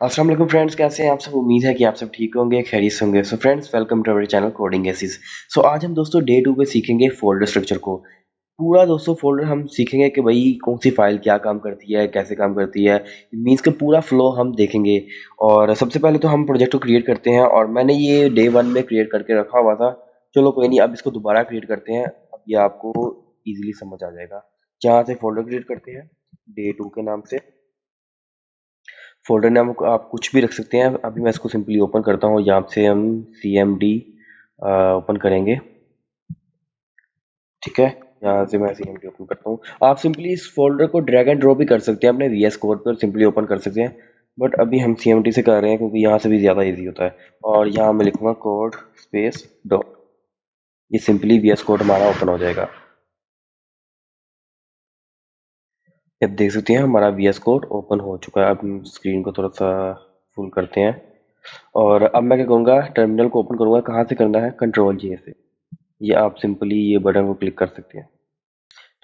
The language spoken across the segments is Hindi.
अस्सलाम वालेकुम फ्रेंड्स, कैसे हैं आप सब। उम्मीद है कि आप सब ठीक होंगे, खैरियत से होंगे। So friends, welcome to our channel coding एसिस। सो आज हम दोस्तों डे 2 पे सीखेंगे फोल्डर स्ट्रक्चर को पूरा। दोस्तों फोल्डर हम सीखेंगे कि भाई कौन सी फाइल क्या काम करती है, कैसे काम करती है, मीन्स का पूरा फ्लो हम देखेंगे। और सबसे पहले तो हम प्रोजेक्ट को क्रिएट करते हैं, और मैंने ये डे 1 में क्रिएट करके रखा हुआ था। चलो कोई नहीं, अब इसको दोबारा क्रिएट करते हैं। अब ये आपको ईजिली समझ आ जाएगा। जहाँ से फोल्डर क्रिएट करते हैं डे 2 के नाम से। फ़ोल्डर नाम को आप कुछ भी रख सकते हैं। अभी मैं इसको सिंपली ओपन करता हूँ। यहाँ से हम CMD ओपन करेंगे, ठीक है। यहाँ से मैं CMD ओपन करता हूँ। आप सिंपली इस फोल्डर को ड्रैग एंड ड्रॉप भी कर सकते हैं, अपने VS कोड पर सिंपली ओपन कर सकते हैं। बट अभी हम CMD से कर रहे हैं क्योंकि यहाँ से भी ज़्यादा ईजी होता है। और यहाँ मैं लिखूँगा कोड स्पेस डॉट, ये सिंपली VS कोड हमारा ओपन हो जाएगा। अब देख सकते हैं हमारा VS कोड ओपन हो चुका है। अब हम स्क्रीन को थोड़ा सा फुल करते हैं। और अब मैं क्या करूँगा, टर्मिनल को ओपन करूँगा। कहाँ से करना है, Ctrl+J से। ये आप सिंपली ये बटन को क्लिक कर सकते हैं।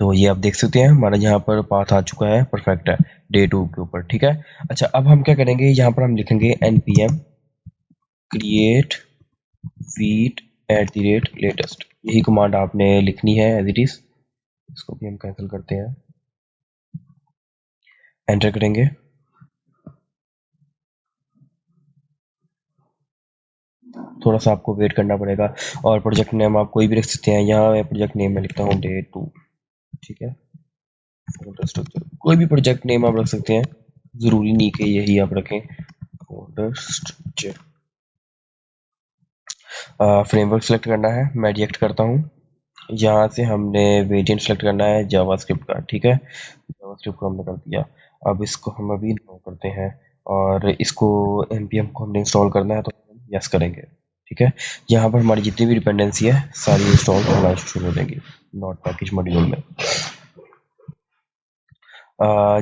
तो ये आप देख सकते हैं हमारा यहाँ पर पाथ आ चुका है, परफेक्ट है डे 2 के ऊपर, ठीक है। अच्छा, अब हम क्या करेंगे, यहाँ पर हम लिखेंगे npm create feed @latest। यही कमांड आपने लिखनी है एज इट इज। इसको भी हम कैंसिल करते हैं, एंटर करेंगे। थोड़ा सा आपको वेट करना पड़ेगा। और प्रोजेक्ट नेम आप कोई भी रख सकते हैं। यहाँ मैं प्रोजेक्ट नेम में लिखता हूँ डे 2, ठीक है। फोल्डर स्ट्रक्चर कोई भी प्रोजेक्ट नेम आप रख सकते हैं, ज़रूरी नहीं कि यही आप रखें। Folder structure. फ्रेमवर्क सेलेक्ट करना है, मैं रिएक्ट करता हूँ। यहाँ से हमने वेरिएंट सेलेक्ट करना है जावास्क्रिप्ट का, ठीक है। जावास्क्रिप्ट को हमने कर दिया। अब इसको हम अभी नो करते हैं, और इसको npm को हमने इंस्टॉल करना है तो यस करेंगे, ठीक है। यहाँ पर हमारी जितनी भी डिपेंडेंसी है सारी इंस्टॉल होना शुरू हो जाएंगी नॉट पैकेज मॉड्यूल में।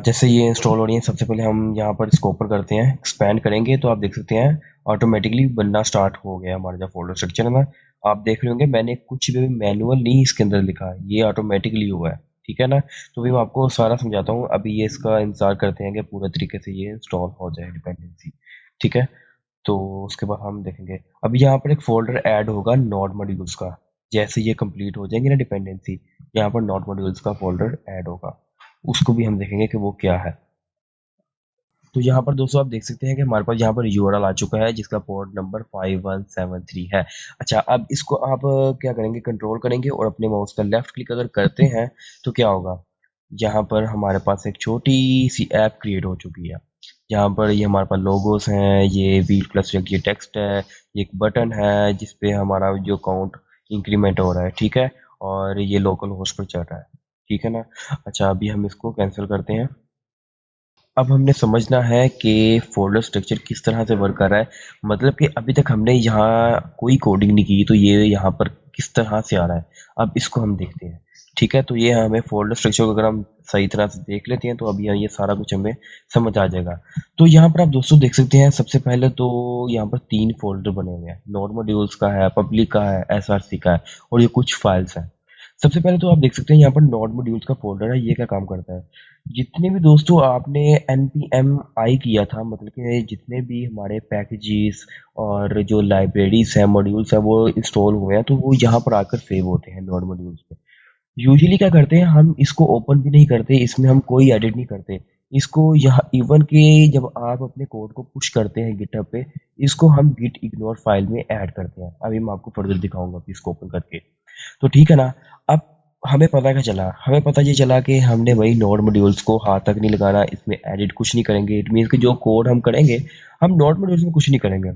जैसे ये इंस्टॉल हो रही है, सबसे पहले हम यहाँ पर इसको ओपन करते हैं, एक्सपैंड करेंगे तो आप देख सकते हैं ऑटोमेटिकली बनना स्टार्ट हो गया हमारा जो फोल्डर स्ट्रक्चर है ना। आप देख रहे होंगे मैंने कुछ भी मैनुअल नहीं इसके अंदर लिखा है, ये ऑटोमेटिकली हुआ है, ठीक है ना। तो भी मैं आपको सारा समझाता हूँ। अभी ये इसका इंतजार करते हैं कि पूरे तरीके से ये इंस्टॉल हो जाए डिपेंडेंसी, ठीक है। तो उसके बाद हम देखेंगे अभी यहाँ पर एक फोल्डर ऐड होगा नोड मॉड्यूल्स का। जैसे ये कंप्लीट हो जाएंगे ना डिपेंडेंसी, यहाँ पर नोड मॉड्यूल्स का फोल्डर ऐड होगा, उसको भी हम देखेंगे कि वो क्या है। तो यहाँ पर दोस्तों आप देख सकते हैं कि हमारे पास यहाँ पर URL आ चुका है जिसका पोर्ट नंबर 5173 है। अच्छा, अब इसको आप क्या करेंगे, कंट्रोल करेंगे और अपने माउस का लेफ्ट क्लिक अगर करते हैं तो क्या होगा, यहाँ पर हमारे पास एक छोटी सी ऐप क्रिएट हो चुकी है। यहाँ पर ये हमारे पास लोगोस हैं, ये व्हील प्लस ये टेक्स्ट है, ये एक बटन है जिसपे हमारा जो काउंट इंक्रीमेंट हो रहा है, ठीक है। और ये लोकल होस्ट पर चल रहा है, ठीक है ना। अच्छा, अभी हम इसको कैंसिल करते हैं। अब हमने समझना है कि फ़ोल्डर स्ट्रक्चर किस तरह से वर्क कर रहा है। मतलब कि अभी तक हमने यहाँ कोई कोडिंग नहीं की, तो ये यहाँ पर किस तरह से आ रहा है, अब इसको हम देखते हैं, ठीक है। तो ये हमें फ़ोल्डर स्ट्रक्चर को अगर हम सही तरह से देख लेते हैं तो अब ये सारा कुछ हमें समझ आ जाएगा। तो यहाँ पर आप दोस्तों देख सकते हैं, सबसे पहले तो यहाँ पर 3 फ़ोल्डर बने हुए हैं, नोड मॉड्यूल्स का है, पब्लिक का है, SRC का है, और ये कुछ फाइल्स हैं। सबसे पहले तो आप देख सकते हैं यहाँ पर नोड मॉड्यूल्स का फ़ोल्डर है। ये क्या काम करता है, जितने भी दोस्तों आपने npm किया था, मतलब कि जितने भी हमारे पैकेजेस और जो लाइब्रेरीज हैं, मॉड्यूल्स हैं, वो इंस्टॉल हुए हैं, तो वो यहाँ पर आकर सेव होते हैं नोड मॉड्यूल्स में। यूजुअली क्या करते हैं, हम इसको ओपन भी नहीं करते, इसमें हम कोई एडिट नहीं करते। इसको यहाँ इवन कि जब आप अपने कोड को पुश करते हैं गिटहब पे, इसको हम गिट इग्नोर फाइल में ऐड करते हैं। अभी मैं आपको फर्दर दिखाऊंगा इसको ओपन करके, तो ठीक है ना। अब हमें पता क्या चला, हमें पता ये चला कि हमने वही नोड मॉड्यूल्स को हाथ तक नहीं लगाना, इसमें एडिट कुछ नहीं करेंगे। इट मीन्स कि जो कोड हम करेंगे, हम नोड मॉड्यूल्स में कुछ नहीं करेंगे,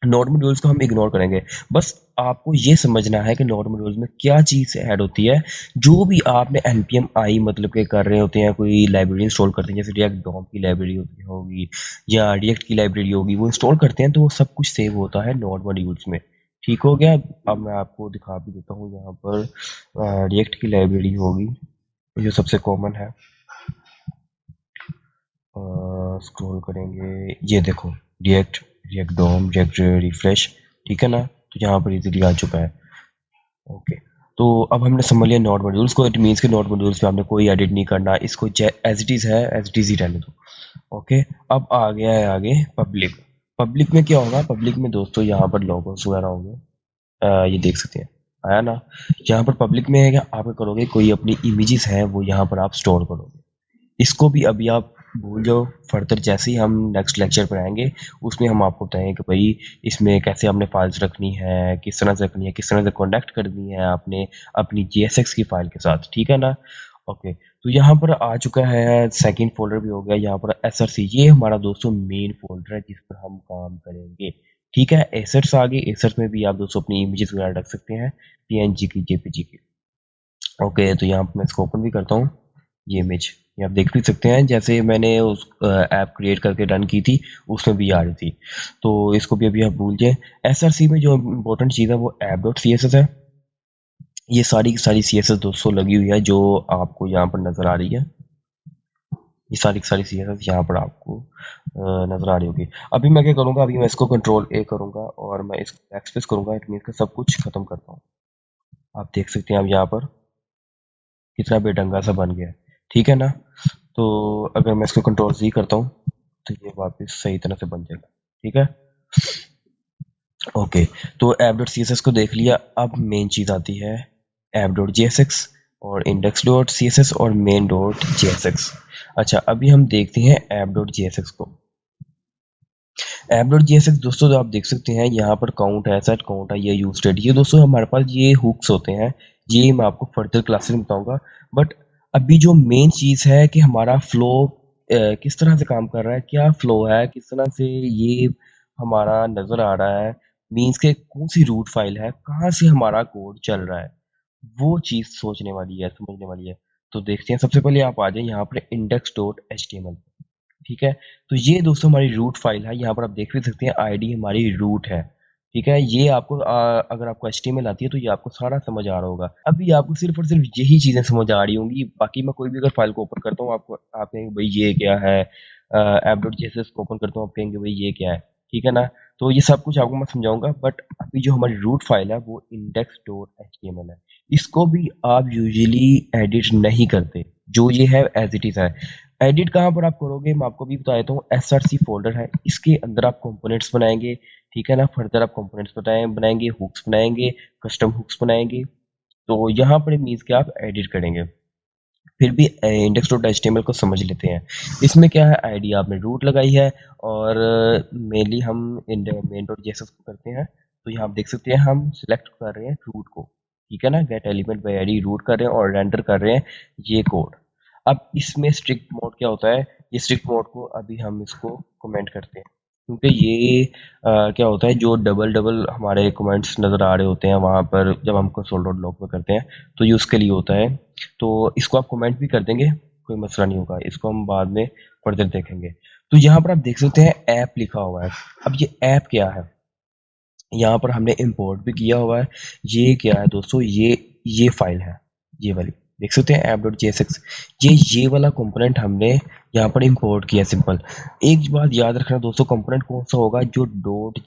नोड मॉड्यूल्स को हम इग्नोर करेंगे। बस आपको ये समझना है कि नोड मॉड्यूल्स में क्या चीज़ ऐड होती है। जो भी आपने npm आई मतलब के कर रहे होते हैं, कोई लाइब्रेरी इंस्टॉल करते हैं, जैसे रिएक्ट डॉम की लाइब्रेरी होगी या रिएक्ट की लाइब्रेरी होगी, वो इंस्टॉल करते हैं तो वो सब कुछ सेव होता है नोड मॉड्यूल्स में, ठीक हो गया। अब मैं आपको दिखा भी देता हूँ। यहाँ पर रिएक्ट की लाइब्रेरी होगी जो सबसे कॉमन है। स्क्रॉल करेंगे, ये देखो, रिएक्ट, रिएक्ट डोम, रिएक्ट रिफ्रेश, ठीक है ना। तो यहाँ पर इजीली आ चुका है, ओके। तो अब हमने समझ लिया नोड मॉड्यूल्स को। इट मीन्स के नोड मॉड्यूल्स पे हमने कोई एडिट नहीं करना, इसको एज इट इज़ है, एज इट इज़ ही रहने दो। ओके, अब आ गया है आगे पब्लिक। पब्लिक में क्या होगा, पब्लिक में दोस्तों यहाँ पर लोगोस वगैरह होंगे। ये देख सकते हैं, आया ना। यहाँ पर पब्लिक में है क्या, आप क्या करोगे, कोई अपनी इमेजेस है वो यहाँ पर आप स्टोर करोगे। इसको भी अभी आप भूल जाओ, फर्दर जैसे ही हम नेक्स्ट लेक्चर पर आएंगे उसमें हम आपको बताएंगे कि भाई इसमें कैसे आपने फाइल्स रखनी है, किस तरह से रखनी है, किस तरह से कॉन्टेक्ट करनी है आपने अपनी JSX की फाइल के साथ, ठीक है ना। ओके, तो यहाँ पर आ चुका है सेकंड फोल्डर भी हो गया, यहाँ पर SRC, ये हमारा दोस्तों मेन फोल्डर है जिस पर हम काम करेंगे। ठीक है, एसेट्स आ गए, एसेट्स में भी आप दोस्तों अपनी इमेजेस वगैरह रख सकते हैं, PNG की, JPG की। ओके, तो यहाँ पर मैं इसको ओपन भी करता हूँ, ये इमेज ये आप देख भी सकते हैं, जैसे मैंने उस ऐप क्रिएट करके रन की थी उसमें भी आ रही थी। तो इसको भी अभी आप भूल जाए। SRC में जो इम्पोर्टेंट चीज़ है वो app.css है। ये सारी की सारी CSS दोस्तों लगी हुई है जो आपको यहाँ पर नज़र आ रही है। ये सारी की सारी CSS यहाँ पर आपको नज़र आ रही होगी। अभी मैं क्या करूँगा, अभी मैं इसको Ctrl+A करूँगा और मैं इसको बैकस्पेस करूँगा, इट मीन्स का सब कुछ खत्म करता हूँ। आप देख सकते हैं अब यहाँ पर कितना बेढंगा सा बन गया है, ठीक है ना। तो अगर मैं इसको Ctrl+C करता हूँ तो ये वापस सही तरह से बन जाएगा, ठीक है। ओके, तो app.css को देख लिया, अब मेन चीज़ आती है app.jsx और index.css और main.jsx। अच्छा, अभी हम देखते हैं app.jsx को। app.jsx दोस्तों जो आप देख सकते हैं यहाँ पर काउंट है, सेट काउंट है, ये यूज स्टेट, ये दोस्तों हमारे पास ये हुक्स होते हैं, ये मैं आपको फर्दर क्लासेस में बताऊंगा। बट अभी जो मेन चीज़ है कि हमारा फ्लो किस तरह से काम कर रहा है, क्या फ्लो है, किस तरह से ये हमारा नज़र आ रहा है, मीन्स के कौन सी रूट फाइल है, कहाँ से हमारा कोड चल रहा है, वो चीज़ सोचने वाली है, समझने वाली है। तो देखते हैं, सबसे पहले आप आ जाए यहाँ पर index.html, ठीक है। तो ये दोस्तों हमारी रूट फाइल है, यहाँ पर आप देख भी सकते हैं आईडी हमारी रूट है, ठीक है। ये आपको अगर आपको HTML आती है तो ये आपको सारा समझ आ रहा होगा। अभी आपको सिर्फ और सिर्फ यही चीज़ें समझ आ रही होंगी, बाकी मैं कोई भी अगर फाइल को ओपन करता हूँ आपको, आप कहेंगे भाई ये क्या है, app.js को ओपन करता हूँ आप कहेंगे भाई ये क्या है, ठीक है ना। तो ये सब कुछ आपको मैं समझाऊंगा, बट अभी जो हमारी रूट फाइल है वो index.html है। इसको भी आप यूजुअली एडिट नहीं करते, जो ये है एज इट इज़ है। एडिट कहाँ पर आप करोगे, मैं आपको भी बता देता हूँ, SRC फोल्डर है, इसके अंदर आप कंपोनेंट्स बनाएंगे, ठीक है ना। फर्दर आप कंपोनेंट्स बनाएंगे, हुक्स बनाएंगे, कस्टम हुक्स बनाएंगे। तो यहाँ पर मीन्स के आप एडिट करेंगे। फिर भी index.html को समझ लेते हैं। इसमें क्या है, आईडी आपने रूट लगाई है और मेनली हम main.js को करते हैं। तो यहाँ आप देख सकते हैं हम सिलेक्ट कर रहे हैं रूट को, ठीक है ना, get element by ID root कर रहे हैं और रेंडर कर रहे हैं ये कोड। अब इसमें स्ट्रिक्ट मोड क्या होता है, ये स्ट्रिक्ट मोड को अभी हम इसको कमेंट करते हैं, क्योंकि ये क्या होता है, जो डबल डबल हमारे कमेंट्स नज़र आ रहे होते हैं वहाँ पर जब हम console.log पे करते हैं, तो ये उसके लिए होता है। तो इसको आप कमेंट भी कर देंगे, कोई मसला नहीं होगा, इसको हम बाद में फर्दर देखेंगे। तो यहाँ पर आप देख सकते हैं ऐप लिखा हुआ है। अब ये ऐप क्या है, यहाँ पर हमने इंपोर्ट भी किया हुआ है। ये क्या है दोस्तों, ये फाइल है, ये वाली देख सकते हैं app.jsx, ये वाला कंपोनेंट हमने यहाँ पर इंपोर्ट किया, सिंपल। एक बात याद रखना दोस्तों, कंपोनेंट कौन सा होगा, जो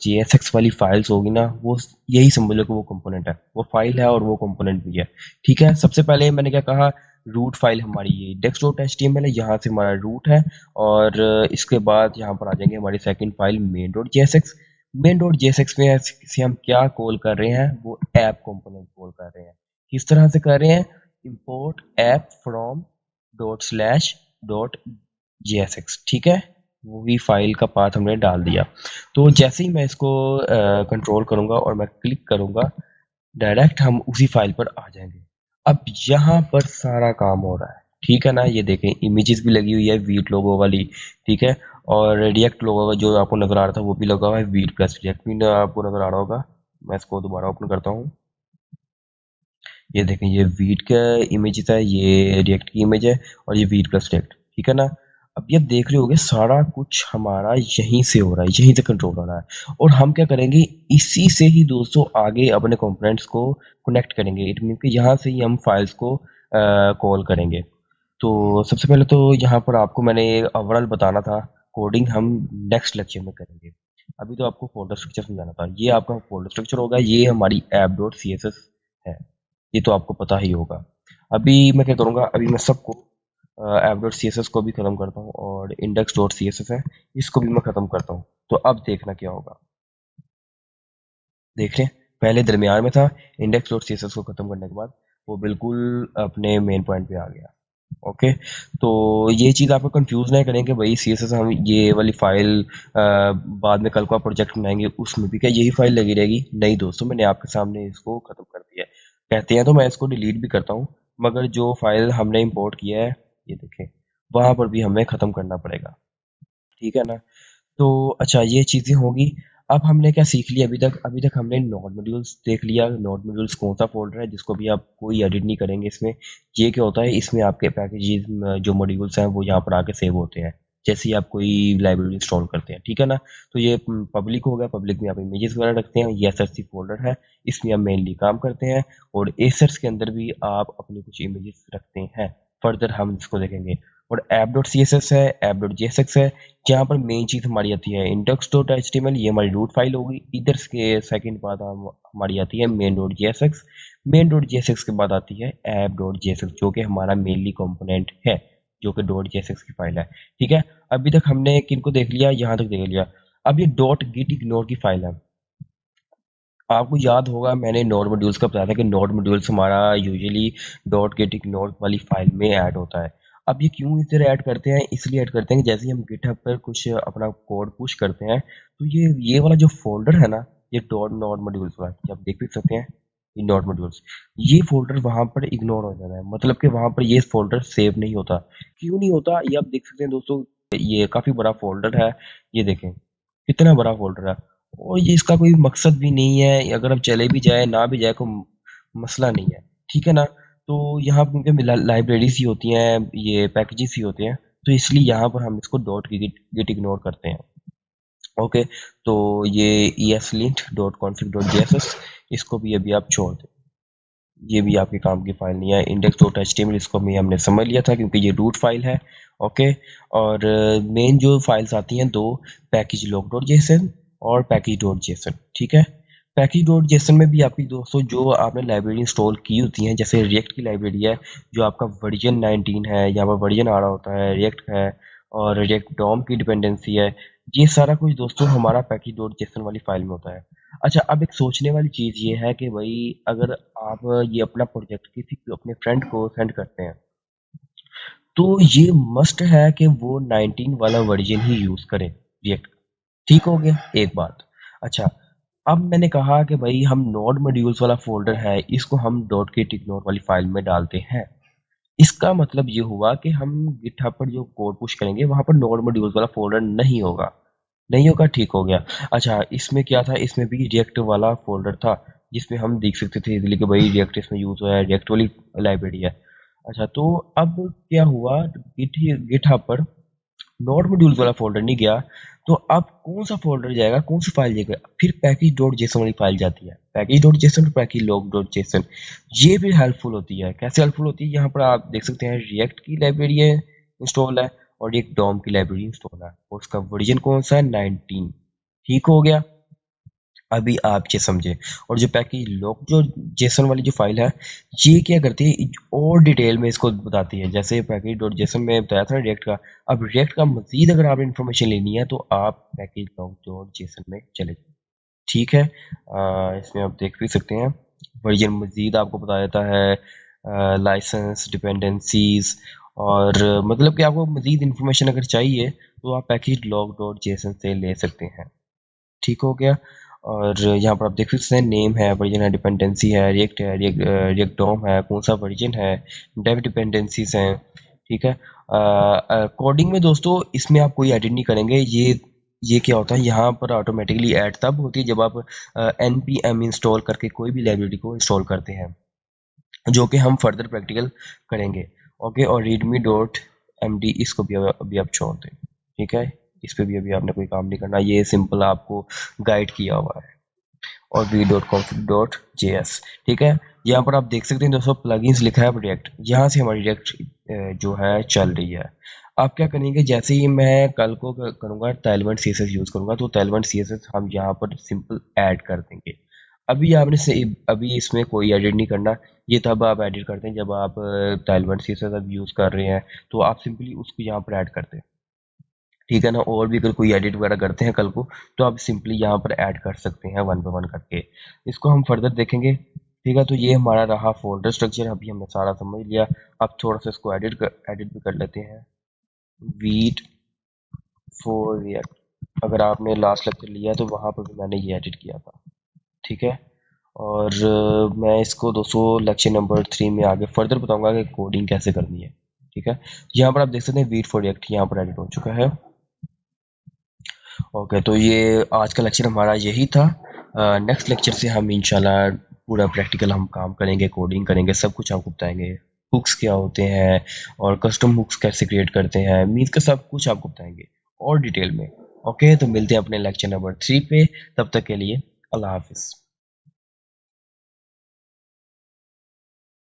.jsx वाली फाइल्स होगी ना, वो यही समझ लो कि वो कंपोनेंट है, वो फाइल है और वो कंपोनेंट भी है, ठीक है। सबसे पहले मैंने क्या कहा, रूट फाइल हमारी ये index.html है, यहाँ से हमारा रूट है, और इसके बाद यहाँ पर आ जाएंगे हमारी सेकंड फाइल main.jsx। main.jsx में से हम क्या कॉल कर रहे हैं, वो ऐप कंपोनेंट कॉल कर रहे हैं। किस तरह से कर रहे हैं, import app from ./.jsx, ठीक है। वही फाइल का पाथ हमने डाल दिया। तो जैसे ही मैं इसको कंट्रोल करूंगा और मैं क्लिक करूंगा, डायरेक्ट हम उसी फाइल पर आ जाएंगे। अब यहाँ पर सारा काम हो रहा है, ठीक है ना। ये देखें इमेजेस भी लगी हुई है वीट लोगो वाली, ठीक है। और रिएक्ट लोगो जो आपको नजर आ रहा था वो भी लगा हुआ है, वीट प्लस रिएक्ट भी आपको नजर आ रहा होगा। मैं इसको दोबारा ओपन करता हूँ, ये देखें ये वीट का इमेज है, ये रिएक्ट की इमेज है, और ये वीट प्लस रिएक्ट, ठीक है ना। अब ये देख रहे होगे सारा कुछ हमारा यहीं से हो रहा है, यहीं से कंट्रोल हो रहा है, और हम क्या करेंगे, इसी से ही दोस्तों आगे अपने कंपोनेंट्स को कनेक्ट करेंगे। इट मीन कि यहाँ से ही हम फाइल्स को कॉल करेंगे। तो सबसे पहले तो यहाँ पर आपको मैंने ओवरऑल बताना था, कोडिंग हम नेक्स्ट लेक्चर में करेंगे। अभी तो आपको फोल्डर स्ट्रक्चर समझाना था। ये आपका फोल्डर स्ट्रक्चर होगा, ये हमारी app.css है, ये तो आपको पता ही होगा। अभी मैं क्या करूँगा, अभी मैं सबको app dot C S S को भी ख़त्म करता हूँ और index dot C S S है इसको भी मैं ख़त्म करता हूँ। तो अब देखना क्या होगा, देख लें पहले दरमियान में था, index dot C S S को ख़त्म करने के बाद वो बिल्कुल अपने मेन पॉइंट पे आ गया। ओके, तो ये चीज़ आपको कंफ्यूज नहीं करें कि भाई सी एस एस हम ये वाली फाइल बाद में कल को आप प्रोजेक्ट बनाएंगे उसमें भी क्या यही फाइल लगी रहेगी? नहीं दोस्तों, मैंने आपके सामने इसको ख़त्म कर दिया है। कहते हैं तो मैं इसको डिलीट भी करता हूँ, मगर जो फाइल हमने इंपोर्ट किया है ये देखें, वहाँ पर भी हमें ख़त्म करना पड़ेगा। ठीक है ना? तो अच्छा, ये चीज़ें होगी। अब हमने क्या सीख लिया अभी तक हमने नोड मॉड्यूल्स देख लिया। नोड मॉड्यूल्स कौन सा फोल्डर है जिसको भी आप कोई एडिट नहीं करेंगे इसमें। ये क्या होता है, इसमें आपके पैकेजेस जो मॉड्यूल्स हैं वो यहाँ पर आके सेव होते हैं जैसे ही आप कोई लाइब्रेरी इंस्टॉल करते हैं। ठीक है ना? तो ये पब्लिक हो गया, पब्लिक में आप इमेजेस वगैरह रखते हैं, ये एसएससी फोल्डर है, इसमें आप मेनली काम करते हैं। और एसर्स के अंदर भी आप अपनी कुछ इमेजेस रखते हैं, फर्दर हम इसको देखेंगे। और app dot C S S है, app dot G S X है, जहाँ पर मेन चीज़ हमारी आती है index dot H T M L, ये हमारी रूट फाइल होगी। इधर के सेकंड बाद हमारी आती है main dot G S x. Main dot G S x के बाद आती है app dot G S x, जो कि हमारा मेनली कंपोनेंट है, जो कि डॉट जी एस एक्स की फाइल है। ठीक है, अभी तक हमने किनको देख लिया, यहाँ तक देख लिया। अब ये डॉट गिट इग्नोर की फाइल है। आपको याद होगा मैंने नोड मॉड्यूल्स का बताया था कि नोड मॉड्यूल्स हमारा यूजुअली डॉट गेट इग्नोर वाली फाइल में ऐड होता है। अब ये क्यों इस तरह ऐड करते हैं? इसलिए ऐड करते हैं कि जैसे ही हम गिटहब पर कुछ अपना कोड पुश करते हैं तो ये वाला जो फोल्डर है ना, ये डॉट नोड मॉड्यूल्स वाला, ये आप देख भी सकते हैं, ये नोड मॉड्यूल्स, ये फोल्डर वहां पर इग्नोर हो जाता है। मतलब कि वहां पर ये फोल्डर सेव नहीं होता। क्यों नहीं होता ये आप देख सकते हैं दोस्तों, ये काफी बड़ा फोल्डर है, ये देखें कितना बड़ा फोल्डर है। और ये इसका कोई मकसद भी नहीं है, अगर हम चले भी जाए ना भी जाए कोई मसला नहीं है। ठीक है ना? तो यहाँ पर क्योंकि लाइब्रेरीज ही होती हैं, ये पैकेजेस ही होते हैं, तो इसलिए यहाँ पर हम इसको डॉट गिट गिट इग्नोर करते हैं। ओके, तो ये esLint dot config dot js, इसको भी अभी आप छोड़ दें, ये भी आपके काम की फाइल नहीं है। Index dot H T M L इसको भी हमने समझ लिया था क्योंकि ये रूट फाइल है। ओके, और मेन जो फाइल्स आती हैं दो, पैकेज लॉग डॉट जेसन और पैकेज डॉट जेसन। ठीक है, पैकेज डॉट जेसन में भी आपकी दोस्तों जो आपने लाइब्रेरी इंस्टॉल की होती हैं, जैसे रिएक्ट की लाइब्रेरी है, जो आपका वर्जन 19 है, यहाँ पर वर्जन आ रहा होता है, रिएक्ट है और रिएक्ट डॉम की डिपेंडेंसी है, ये सारा कुछ दोस्तों हमारा पैकेज डॉट जेसन वाली फाइल में होता है। अच्छा, अब एक सोचने वाली चीज़ ये है कि भाई अगर आप ये अपना प्रोजेक्ट किसी अपने फ्रेंड को सेंड करते हैं तो ये मस्ट है कि वो 19 वाला वर्जन ही यूज़ करे रिएक्ट। ठीक हो गया एक बात। अच्छा, अब मैंने कहा कि भाई हम नोड मॉड्यूल्स वाला फोल्डर है, इसको हम डॉट गेट इग्नोर वाली फाइल में डालते हैं। इसका मतलब ये हुआ कि हम गिटहब पर जो कोड पुश करेंगे वहां पर नोड मॉड्यूल्स वाला फोल्डर नहीं होगा। नहीं होगा, ठीक हो गया। अच्छा, इसमें क्या था, इसमें भी रिएक्ट वाला फोल्डर था जिसमें हम देख सकते थे इजीली कि भाई रिएक्ट इसमें यूज हुआ है, रिएक्ट वाली लाइब्रेरी है। अच्छा, तो अब क्या हुआ, गिटहब पर नोड मॉड्यूल्स वाला फोल्डर नहीं गया, तो अब कौन सा फोल्डर जाएगा, कौन सी फाइल जाएगा? फिर पैकेज डॉट जेसन वाली फाइल जाती है, पैकेज डॉट जेसन और पैकेज लॉग डॉट जेसन। ये भी हेल्पफुल होती है। कैसे हेल्पफुल होती है? यहाँ पर आप देख सकते हैं रिएक्ट की लाइब्रेरी है इंस्टॉल है और एक डॉम की लाइब्रेरी इंस्टॉल है और उसका वर्जन कौन सा है, 19। ठीक हो गया, अभी आप ये समझे। और जो पैकेज लॉग जो जेसन वाली जो फाइल है, ये क्या करती है और डिटेल में इसको बताती है, जैसे पैकेज डॉट जेसन में बताया था रिएक्ट का। अब रिएक्ट का मजीद अगर आपने इन्फॉर्मेशन लेनी है तो आप पैकेज लॉग डॉट जेसन में चले जाए। ठीक है, इसमें आप देख भी सकते हैं वर्जन मजीद आपको बता देता है, लाइसेंस डिपेंडेंसीज, और मतलब कि आपको मजीद इन्फॉर्मेशन अगर चाहिए तो आप पैकेज लॉग डॉट जेसन से ले सकते हैं। ठीक हो गया, और यहाँ पर आप देख सकते हैं नेम है, वर्जन है, डिपेंडेंसी है, रिएक्ट डॉम है, कौन सा वर्जन है, डेव डिपेंडेंसीज हैं। ठीक है, कोडिंग में दोस्तों इसमें आप कोई एडिट नहीं करेंगे। ये क्या होता है, यहाँ पर ऑटोमेटिकली ऐड तब होती है जब आप npm इंस्टॉल करके कोई भी लाइब्रेरी को इंस्टॉल करते हैं, जो कि हम फर्दर प्रैक्टिकल करेंगे। ओके, और रीडमी डॉट एम डी इसको भी अभी आप छोड़ दें। ठीक है, इस पे भी अभी आपने कोई काम नहीं करना, ये सिंपल आपको गाइड किया हुआ है। और V dot config dot J S. ठीक है, यहाँ पर आप देख सकते हैं दोस्तों प्लगइन्स लिखा है रिएक्ट, यहाँ से हमारी रिएक्ट जो है चल रही है। आप क्या करेंगे, जैसे ही मैं कल को करूँगा ताइलबैंड सी एस एस यूज़ करूँगा तो ताइलबैंड सी एस एस हम यहाँ पर सिंपल ऐड कर देंगे। अभी इसमें कोई एडिट नहीं करना। ये तब आप एडिट करते हैं जब आप टाइलवर सी से सब यूज़ कर रहे हैं, तो आप सिंपली उसको यहाँ पर ऐड करते हैं, ठीक है ना। और भी अगर कोई एडिट वगैरह करते हैं कल को, तो आप सिंपली यहाँ पर ऐड कर सकते हैं वन बाय वन करके। इसको हम फर्दर देखेंगे, ठीक है। तो ये हमारा रहा फोल्डर स्ट्रक्चर, अभी हमने सारा समझ लिया। अब थोड़ा सा इसको एडिट भी कर लेते हैं। वीट फॉर रिएक्ट, अगर आपने लास्ट लेक्चर लिया तो वहाँ पर भी मैंने ये एडिट किया था, ठीक है। और मैं इसको दोस्तों लेक्चर नंबर 3 में आगे फर्दर बताऊंगा कि कोडिंग कैसे करनी है, ठीक है। यहाँ पर आप देख सकते हैं वीट फॉर रिएक्ट यहाँ पर एडिट हो चुका है। ओके, तो ये आज का लेक्चर हमारा यही था। नेक्स्ट लेक्चर से हम इंशाल्लाह पूरा प्रैक्टिकल हम काम करेंगे, कोडिंग करेंगे, सब कुछ आपको बताएंगे। हुक्स क्या होते हैं और कस्टम हुक्स कैसे क्रिएट करते हैं, मीन्स का सब कुछ आपको बताएंगे और डिटेल में। ओके, तो मिलते हैं अपने लेक्चर नंबर 3 पे, तब तक के लिए अल्लाह हाफिज़।